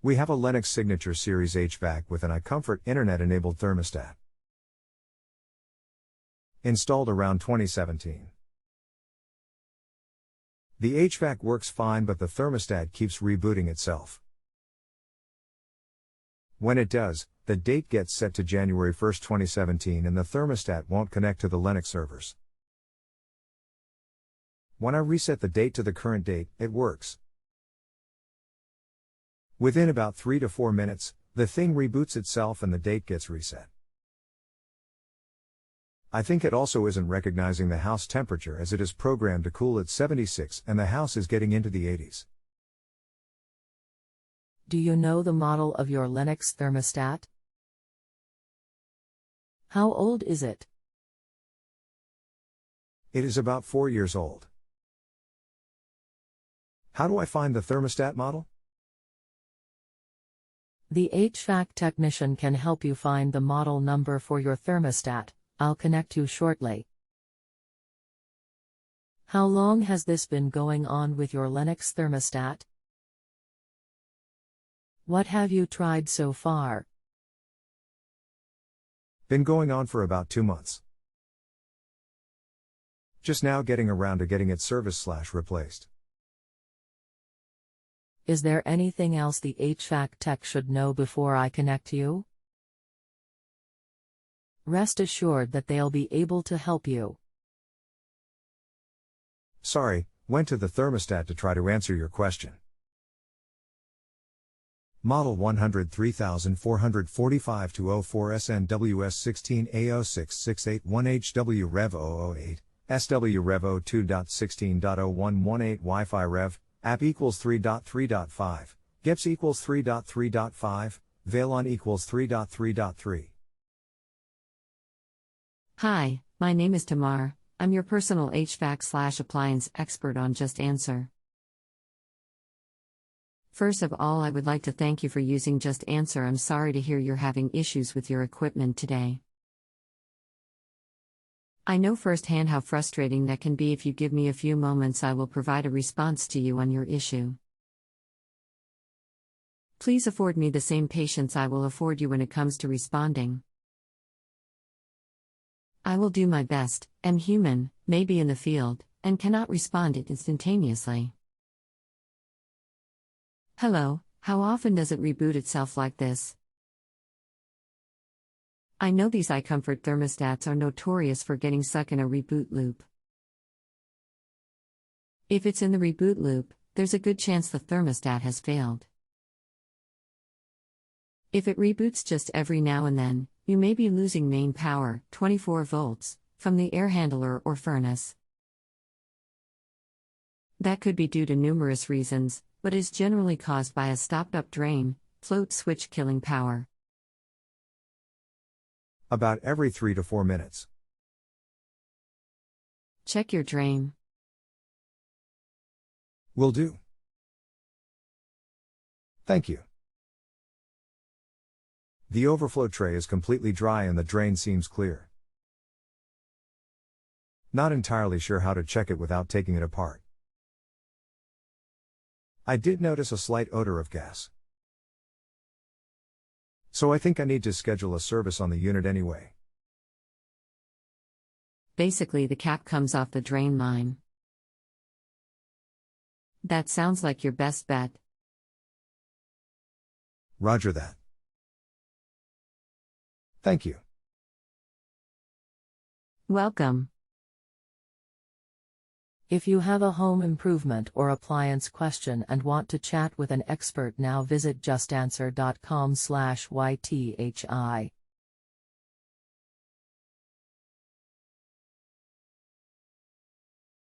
We have a Lennox Signature Series HVAC with an iComfort Internet-enabled thermostat. Installed around 2017. The HVAC works fine, but the thermostat keeps rebooting itself. When it does, the date gets set to January 1, 2017 and the thermostat won't connect to the Lennox servers. When I reset the date to the current date, it works. Within about 3 to 4 minutes, the thing reboots itself and the date gets reset. I think it also isn't recognizing the house temperature, as it is programmed to cool at 76 and the house is getting into the 80s. Do you know the model of your Lennox thermostat? How old is it? It is about 4 years old. How do I find the thermostat model? The HVAC technician can help you find the model number for your thermostat. I'll connect you shortly. How long has this been going on with your Lennox thermostat? What have you tried so far? Been going on for about 2 months. Just now getting around to getting it serviced/replaced. Is there anything else the HVAC tech should know before I connect you? Rest assured that they'll be able to help you. Sorry, went to the thermostat to try to answer your question. Model 103445-04 SNWS16A06681HW Rev 008, SW Rev 02.16.0118 Wi-Fi Rev, App equals 3.3.5, GEPS equals 3.3.5, Valon equals 3.3.3. Hi, my name is Tamar. I'm your personal HVAC/appliance expert on JustAnswer. First of all, I would like to thank you for using JustAnswer. I'm sorry to hear you're having issues with your equipment today. I know firsthand how frustrating that can be. If you give me a few moments, I will provide a response to you on your issue. Please afford me the same patience I will afford you when it comes to responding. I will do my best. Am human, may be in the field, and cannot respond instantaneously. Hello, how often does it reboot itself like this? I know these iComfort thermostats are notorious for getting stuck in a reboot loop. If it's in the reboot loop, there's a good chance the thermostat has failed. If it reboots just every now and then, you may be losing main power, 24 volts, from the air handler or furnace. That could be due to numerous reasons, but is generally caused by a stopped-up drain, float switch killing power. About every 3 to 4 minutes. Check your drain. Will do. Thank you. The overflow tray is completely dry and the drain seems clear. Not entirely sure how to check it without taking it apart. I did notice a slight odor of gas. So I think I need to schedule a service on the unit anyway. Basically, the cap comes off the drain line. That sounds like your best bet. Roger that. Thank you. Welcome. If you have a home improvement or appliance question and want to chat with an expert now, visit justanswer.com/YTHI.